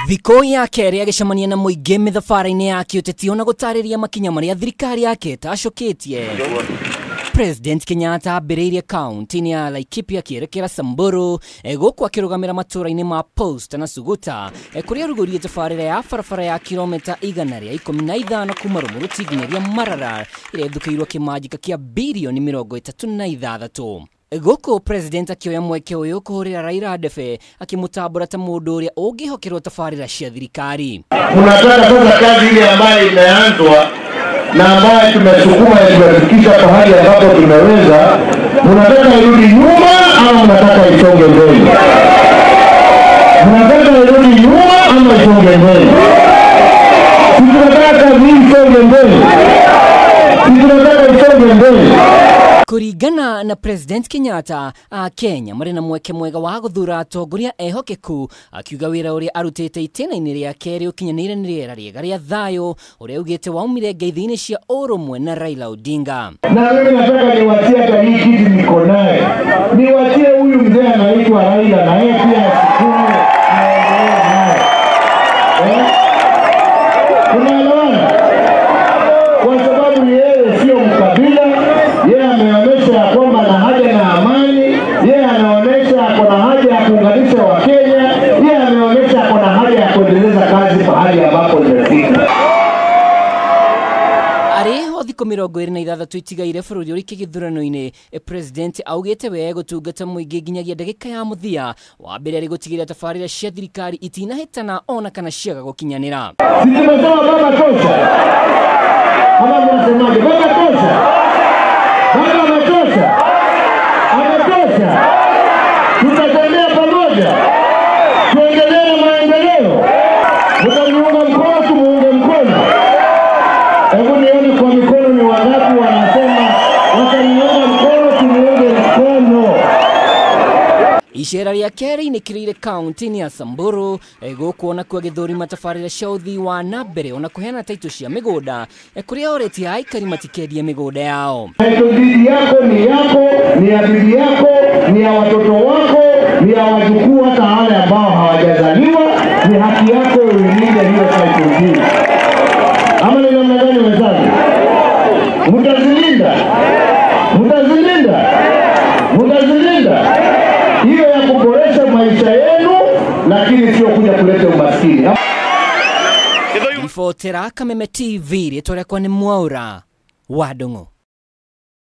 Thiko ya keri agicemania na muingi mithabara-ini ya kiuteti ona gutariria makinya maria thirikari yake tacoketie. President Kenyatta ambiriirie kaunti-ini ya Laikipia akierekera Samburu guku akirugamira matura-ini ma Post na Suguta kuria rugũrie tabarĩra ya barabara ya kilomita 115 kuma Rumuruti nginyagia Marara iria ithukĩirwo kĩmanjĩka kĩa bilioni 36. Guku president akioya mweke uyu kuhurira Raila ndebe akimutambura ta mundu uria ungihokerwo tabarĩra cia thirikari. Tunataka sasa kazi ile ambayo imeanzwa na ambayo tumesukuma tumefikisha pahali ambapo tumeweza, tunataka irudi nyuma ama tunataka isonge mbele? Tunataka irudi nyuma ama isonge mbele? Tunataka isonge mbele. Tunataka isonge mbele. Kuringana na President Kenyatta, Kenya marĩ na mweke mwega wa guthura atongoria ehokeku, akiuga wĩra ũrĩa arutĩte itĩna-inĩ rĩa kerĩ ũkinyanĩire nĩ rĩera rĩega rĩa thayũ ũrĩa ugĩte waumire ngeithi-inĩ cia ũrũmwe na Raila Odinga. Na mimi nataka niwatie hata hii kitu niko naye, niwatie huyu mzee anaitwa Raila na yeye pia asikume aendelee naye. Tunaelewana? Kwa sababu yeye sio mkabila, yeye ameonyesha ya kwamba ana haja na amani, yeye anaonyesha ako na haja ya kuunganisha Wakenya, yeye ameonyesha ako na haja ya kuendeleza kazi pahali ambapo imefika. Ariho thiko 26 itigaire bũrũri ũrĩ gĩthurano-inĩ, president augĩte we gũtungata mũingĩ nginyagia ndagĩka ya mũthia wa mbere arĩ gũtigĩrĩra tabarĩra cia thirikari itinahĩtana ona kana ciaga gũkinyanĩra. Tumesema baba tosha. Baba mnasemaje? Baba tosha. Baba ametosha. Ametosha. Tutatembea pamoja. Tuendelee na maendeleo. Mtaniunga mkono, tumuunge mkono. Hebu nione kwa mikono ni wangapi wanasema wataniunga mkono, tumuunge mkono. Icera rĩa kerĩ nĩkĩrĩire kaunti-inĩ ya Samburu gũkuona kwa gĩthũrima tabarĩra cia ũthii wa nambere ona kũheana taitũ cia mĩgũnda kũrĩa oretie aikari matikendie mĩgũnda yao. Bibi yako ni yako, ni ya bibi yako, ni ya watoto wako, ni ya wajukuu hata wale ambao hawajazaliwa, ni haki yako ulinde hiyo title. Ama ni namna gani wenzangu? Mtazilinda. Mtazilinda. Mtazilinda. Hiyo ya kuboresha maisha yenu, lakini sio kuja kuleta umaskini. Ribotera Kameme TV rĩtwa rĩakwa nĩ Mwaura wa Ndung'u.